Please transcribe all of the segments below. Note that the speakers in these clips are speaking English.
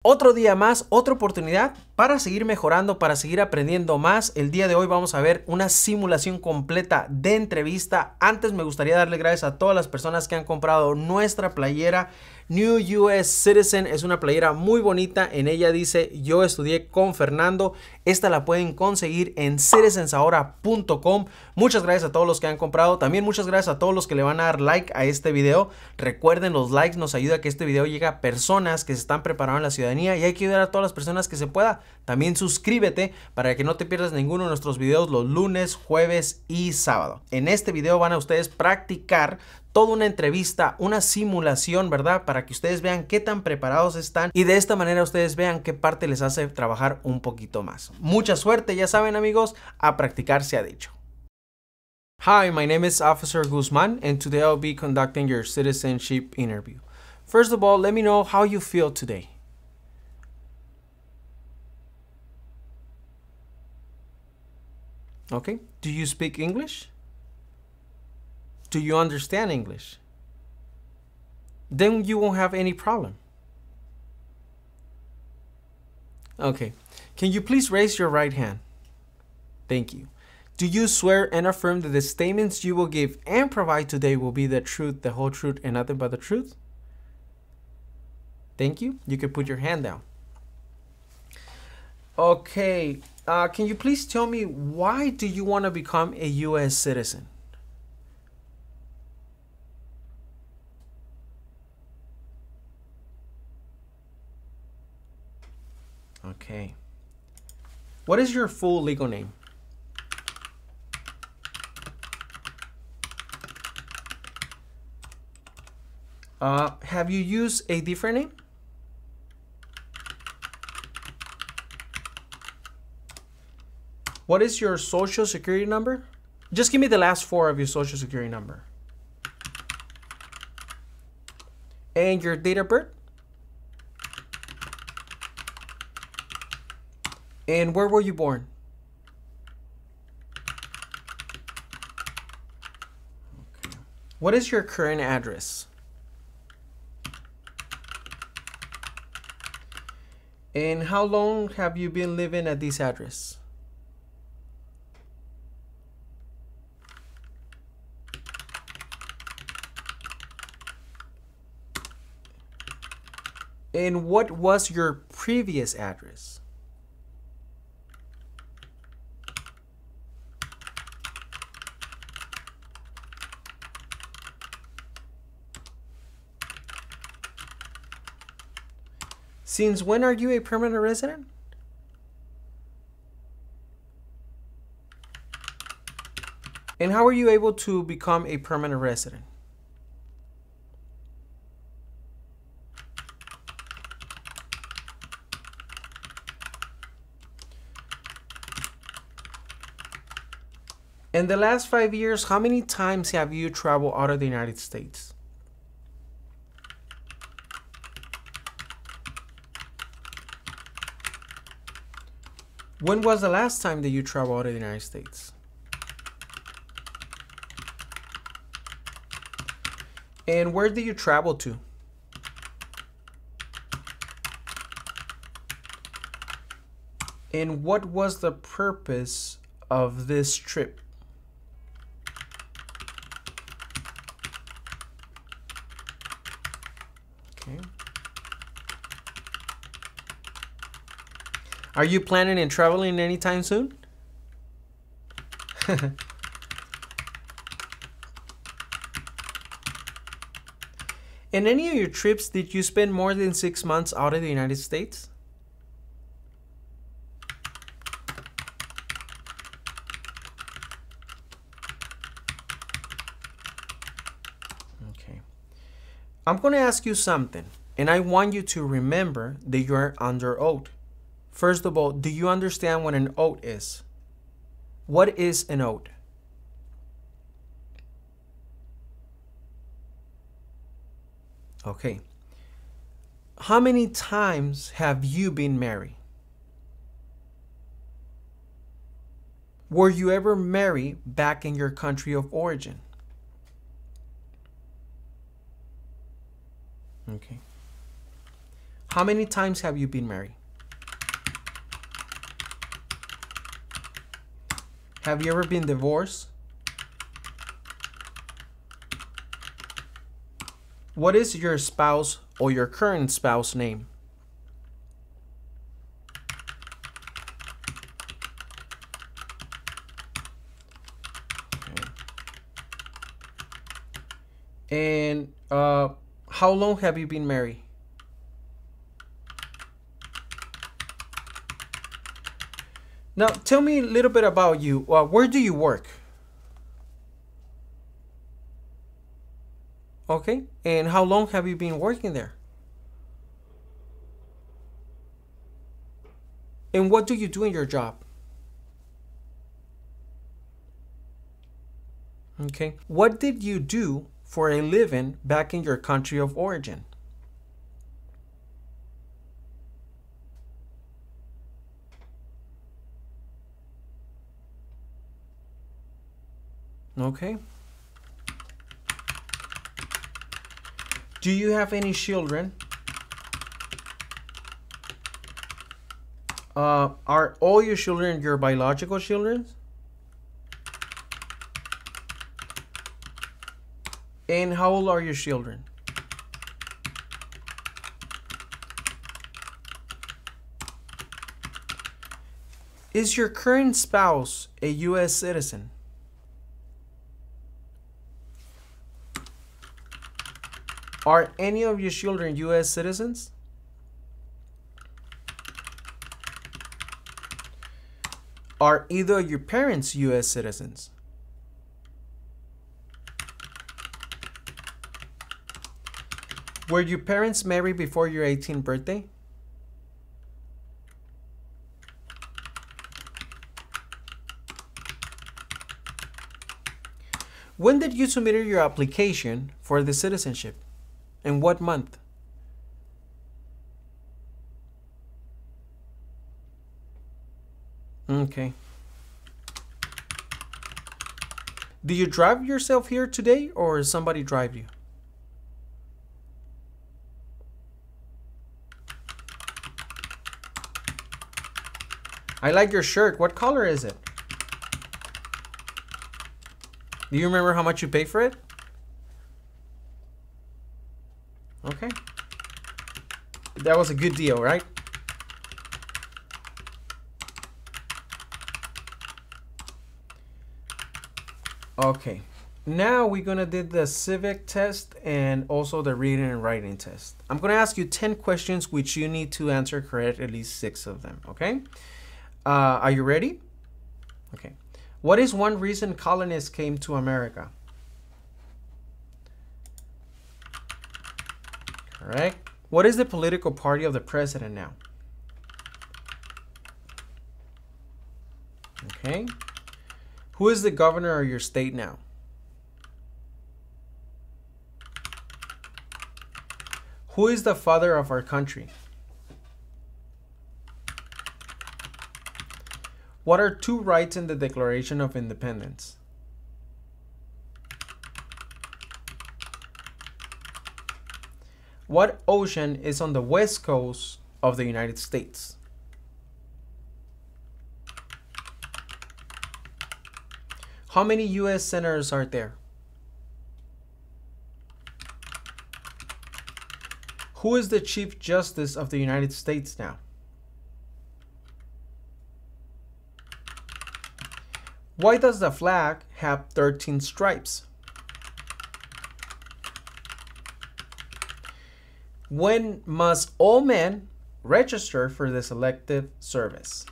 Otro día más, otra oportunidad para seguir mejorando, para seguir aprendiendo más. El día de hoy vamos a ver una simulación completa de entrevista. Antes me gustaría darle gracias a todas las personas que han comprado nuestra playera. New US Citizen es una playera muy bonita. En ella dice yo estudié con Fernando. Esta la pueden conseguir en citizensahora.com. Muchas gracias a todos los que han comprado. También muchas gracias a todos los que le van a dar like a este video. Recuerden, los likes nos ayuda a que este video llegue a personas que se están preparando en la ciudadanía y hay que ayudar a todas las personas que se pueda. También suscríbete para que no te pierdas ninguno de nuestros videos los lunes, jueves y sábado. En este video van a ustedes practicar toda una entrevista, una simulación, ¿verdad? Para que ustedes vean qué tan preparados están y de esta manera ustedes vean qué parte les hace trabajar un poquito más. Mucha suerte, ya saben amigos, a practicar se ha dicho. Hi, my name is Officer Guzman and today I'll be conducting your citizenship interview. First of all, let me know how you feel today. Okay, do you speak English? Do you understand English? Then you won't have any problem. Okay, can you please raise your right hand? Thank you. Do you swear and affirm that the statements you will give and provide today will be the truth, the whole truth, and nothing but the truth? Thank you. You can put your hand down. Okay, can you please tell me why do you want to become a U.S. citizen? Okay. What is your full legal name? Have you used a different name? What is your social security number? Just give me the last four of your social security number. And your date of birth? And where were you born? Okay. What is your current address? And how long have you been living at this address? And what was your previous address? Since when are you a permanent resident? And how are you able to become a permanent resident? In the last 5 years, how many times have you traveled out of the United States? When was the last time that you traveled out of the United States? And where did you travel to? And what was the purpose of this trip? Okay. Are you planning on traveling anytime soon? In any of your trips, did you spend more than 6 months out of the United States? Okay. I'm going to ask you something, and I want you to remember that you are under oath. First of all, do you understand what an oath is? What is an oath? Okay. How many times have you been married? Were you ever married back in your country of origin? Okay. How many times have you been married? Have you ever been divorced? What is your spouse or your current spouse name? Okay. And how long have you been married? Now, tell me a little bit about you. Where do you work? Okay. And how long have you been working there? And what do you do in your job? Okay. What did you do for a living back in your country of origin? Okay. Do you have any children? Are all your children your biological children? And how old are your children? Is your current spouse a U.S. citizen? Are any of your children U.S. citizens? Are either of your parents U.S. citizens? Were your parents married before your 18th birthday? When did you submit your application for the citizenship? In what month? Okay. Do you drive yourself here today or somebody drive you? I like your shirt. What color is it? Do you remember how much you paid for it? Okay. That was a good deal, right? Okay. Now we're going to do the civic test and also the reading and writing test. I'm going to ask you 10 questions which you need to answer correct, at least 6 of them, okay? Are you ready? Okay. What is one reason colonists came to America? Correct. What is the political party of the president now? Okay. Who is the governor of your state now? Who is the father of our country? What are 2 rights in the Declaration of Independence? What ocean is on the west coast of the United States? How many U.S. senators are there? Who is the Chief Justice of the United States now? Why does the flag have 13 stripes? When must all men register for the selective service?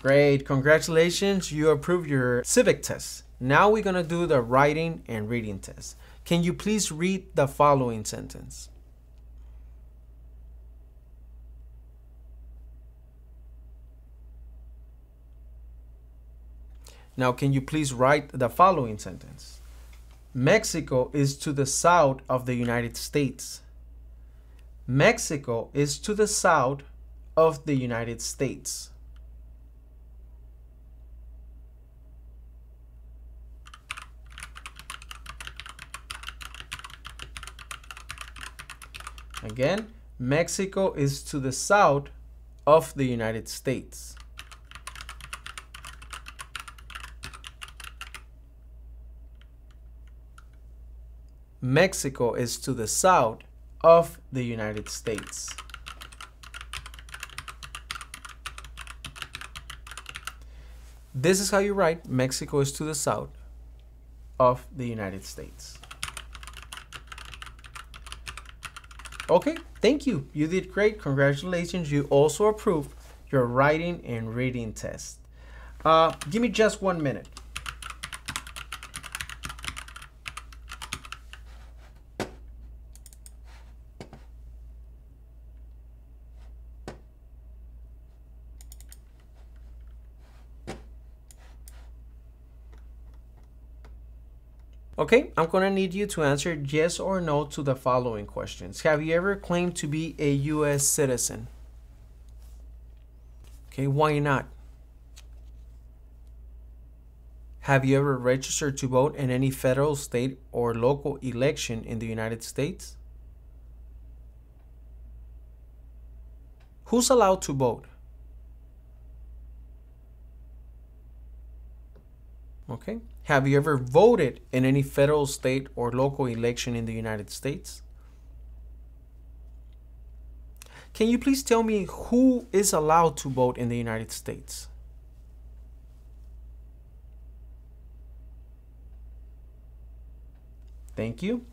Great, congratulations, you approved your civic test. Now we're gonna do the writing and reading test. Can you please read the following sentence? Now, can you please write the following sentence? Mexico is to the south of the United States. Mexico is to the south of the United States. Again, Mexico is to the south of the United States. Mexico is to the south of the United States. This is how you write Mexico is to the south of the United States. Okay, thank you. You did great. Congratulations. You also approved your writing and reading test. Give me just 1 minute. Okay, I'm going to need you to answer yes or no to the following questions. Have you ever claimed to be a U.S. citizen? Okay, why not? Have you ever registered to vote in any federal, state, or local election in the United States? Who's allowed to vote? Okay. Have you ever voted in any federal, state, or local election in the United States? Can you please tell me who is allowed to vote in the United States? Thank you.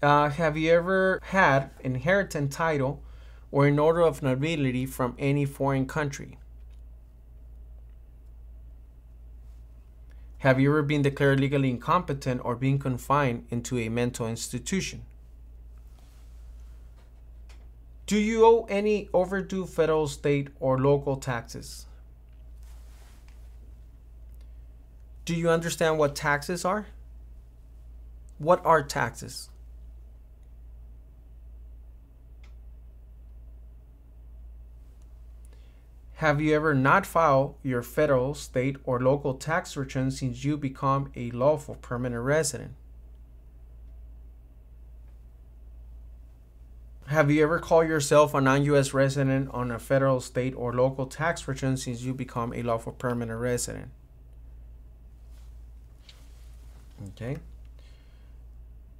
Have you ever had inheritance title or an order of nobility from any foreign country? Have you ever been declared legally incompetent or been confined into a mental institution? Do you owe any overdue federal, state, or local taxes? Do you understand what taxes are? What are taxes? Have you ever not filed your federal, state, or local tax return since you become a lawful permanent resident? Have you ever called yourself a non-U.S. resident on a federal, state, or local tax return since you become a lawful permanent resident? Okay.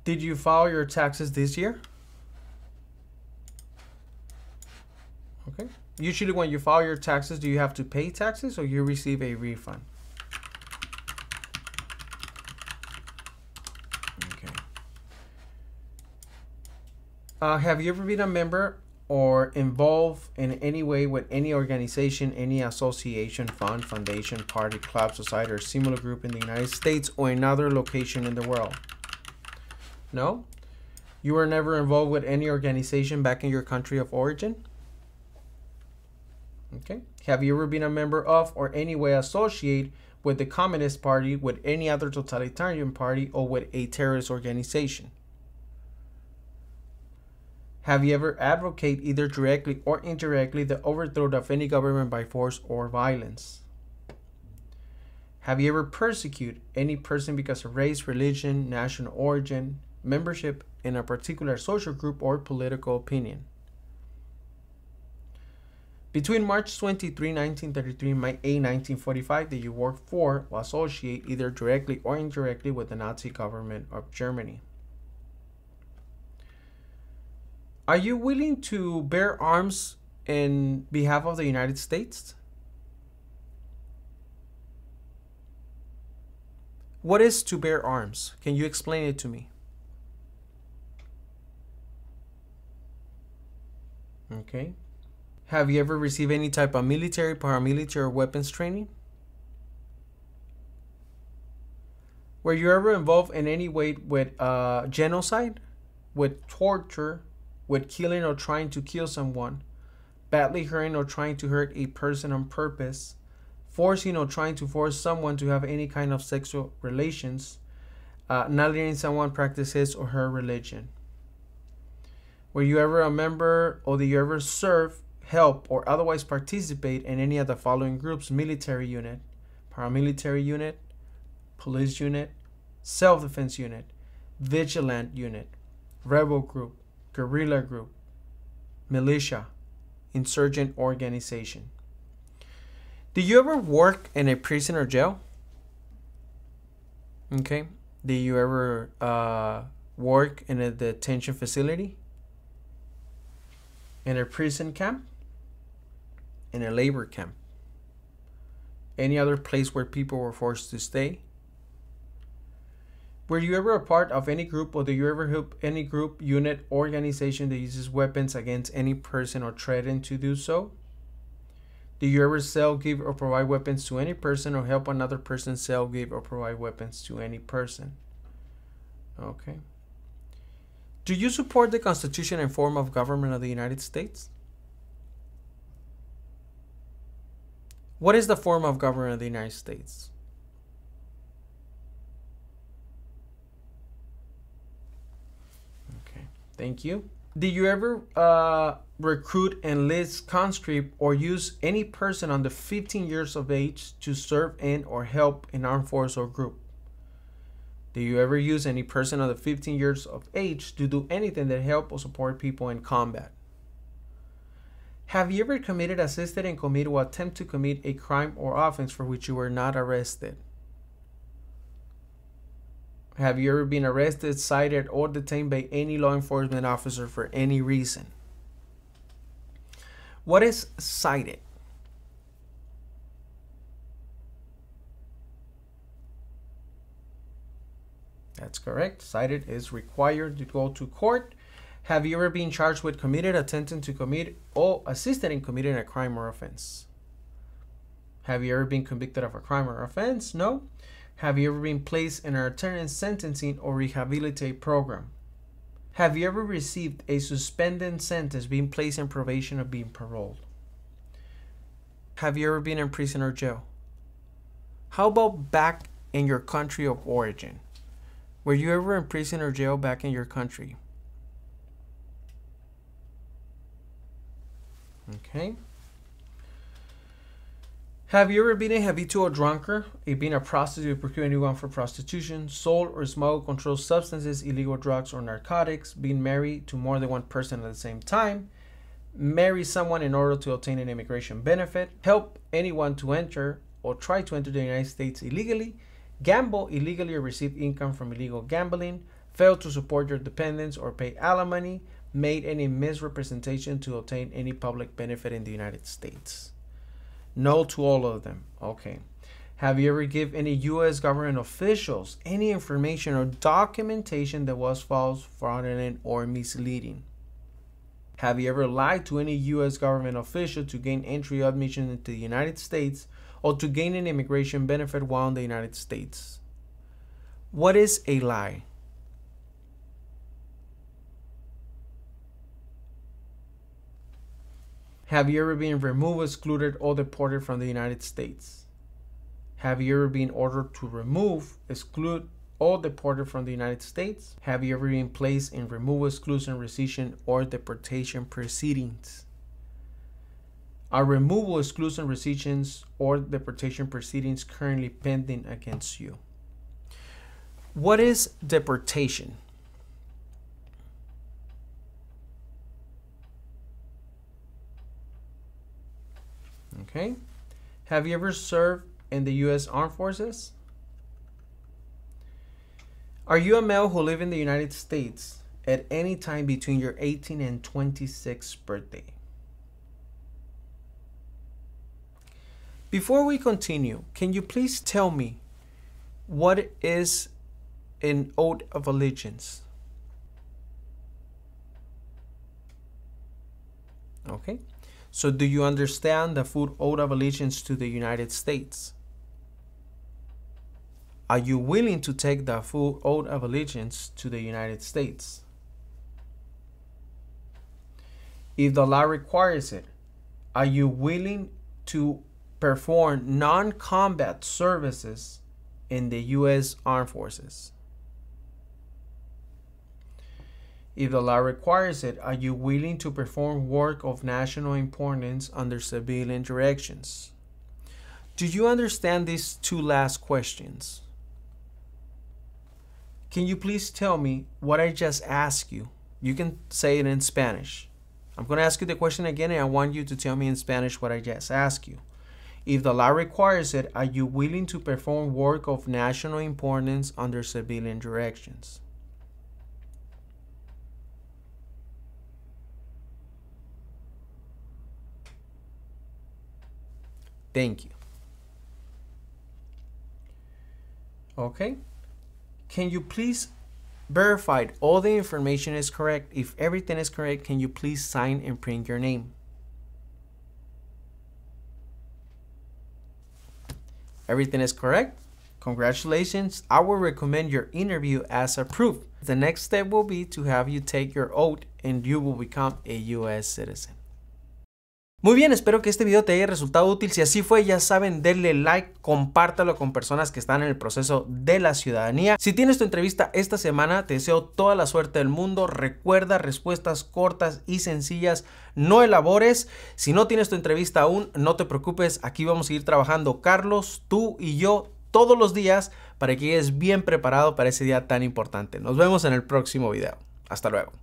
Did you file your taxes this year? Okay. Usually when you file your taxes, do you have to pay taxes or you receive a refund? Okay. Have you ever been a member or involved in any way with any organization, any association, fund, foundation, party, club, society, or similar group in the United States or another location in the world? No? You were never involved with any organization back in your country of origin? Okay. Have you ever been a member of or any way associated with the Communist Party, with any other totalitarian party, or with a terrorist organization? Have you ever advocated either directly or indirectly the overthrow of any government by force or violence? Have you ever persecuted any person because of race, religion, national origin, membership in a particular social group, or political opinion? Between March 23, 1933 and May 8, 1945, did you work for or associate either directly or indirectly with the Nazi government of Germany? Are you willing to bear arms in behalf of the United States? What is to bear arms? Can you explain it to me? Okay. Have you ever received any type of military, paramilitary, or weapons training? Were you ever involved in any way with genocide, with torture, with killing or trying to kill someone, badly hurting or trying to hurt a person on purpose, forcing or trying to force someone to have any kind of sexual relations, not letting someone practice his or her religion? Were you ever a member, or did you ever serve, help, or otherwise participate in any of the following groups: military unit, paramilitary unit, police unit, self-defense unit, vigilant unit, rebel group, guerrilla group, militia, insurgent organization. Do you ever work in a prison or jail? Okay. Do you ever work in a detention facility? In a prison camp? In a labor camp? Any other place where people were forced to stay? Were you ever a part of any group, or do you ever help any group, unit, organization that uses weapons against any person or threaten to do so? Do you ever sell, give, or provide weapons to any person, or help another person sell, give, or provide weapons to any person? Okay. Do you support the Constitution and form of government of the United States? What is the form of government of the United States? Okay, thank you. Do you ever recruit, enlist, conscript, or use any person under 15 years of age to serve in or help an armed force or group? Do you ever use any person under 15 years of age to do anything that help or support people in combat? Have you ever committed, assisted, and committed or attempt to commit a crime or offense for which you were not arrested? Have you ever been arrested, cited, or detained by any law enforcement officer for any reason? What is cited? That's correct. Cited is required to go to court. Have you ever been charged with committed, attempting to commit, or assisted in committing a crime or offense? Have you ever been convicted of a crime or offense? No. Have you ever been placed in an alternate sentencing or rehabilitate program? Have you ever received a suspended sentence, being placed in probation, or being paroled? Have you ever been in prison or jail? How about back in your country of origin? Were you ever in prison or jail back in your country? Okay. Have you ever been a habitual drunkard, been a prostitute, procure anyone for prostitution, sold or smuggled controlled substances, illegal drugs, or narcotics, been married to more than one person at the same time, marry someone in order to obtain an immigration benefit, help anyone to enter or try to enter the United States illegally, gamble illegally or receive income from illegal gambling, fail to support your dependents or pay alimony, made any misrepresentation to obtain any public benefit in the United States? No to all of them. Okay. Have you ever given any U.S. government officials any information or documentation that was false, fraudulent, or misleading? Have you ever lied to any U.S. government official to gain entry or admission into the United States, or to gain an immigration benefit while in the United States? What is a lie? Have you ever been removed, excluded, or deported from the United States? Have you ever been ordered to remove, exclude, or deported from the United States? Have you ever been placed in removal, exclusion, rescission, or deportation proceedings? Are removal, exclusion, rescissions, or deportation proceedings currently pending against you? What is deportation? Okay. Have you ever served in the U.S. Armed Forces? Are you a male who live in the United States at any time between your 18th and 26th birthday? Before we continue, can you please tell me what is an oath of allegiance? Okay. So do you understand the full oath of allegiance to the United States? Are you willing to take the full oath of allegiance to the United States? If the law requires it, are you willing to perform non-combat services in the U.S. Armed Forces? If the law requires it, are you willing to perform work of national importance under civilian directions? Do you understand these two last questions? Can you please tell me what I just asked you? You can say it in Spanish. I'm going to ask you the question again, and I want you to tell me in Spanish what I just asked you. If the law requires it, are you willing to perform work of national importance under civilian directions? Thank you. Okay. Can you please verify all the information is correct? If everything is correct, can you please sign and print your name? Everything is correct? Congratulations. I will recommend your interview as approved. The next step will be to have you take your oath and you will become a U.S. citizen. Muy bien, espero que este video te haya resultado útil. Si así fue, ya saben, denle like, compártalo con personas que están en el proceso de la ciudadanía. Si tienes tu entrevista esta semana, te deseo toda la suerte del mundo. Recuerda, respuestas cortas y sencillas, no elabores. Si no tienes tu entrevista aún, no te preocupes, aquí vamos a ir trabajando Carlos, tú y yo todos los días para que llegues bien preparado para ese día tan importante. Nos vemos en el próximo video. Hasta luego.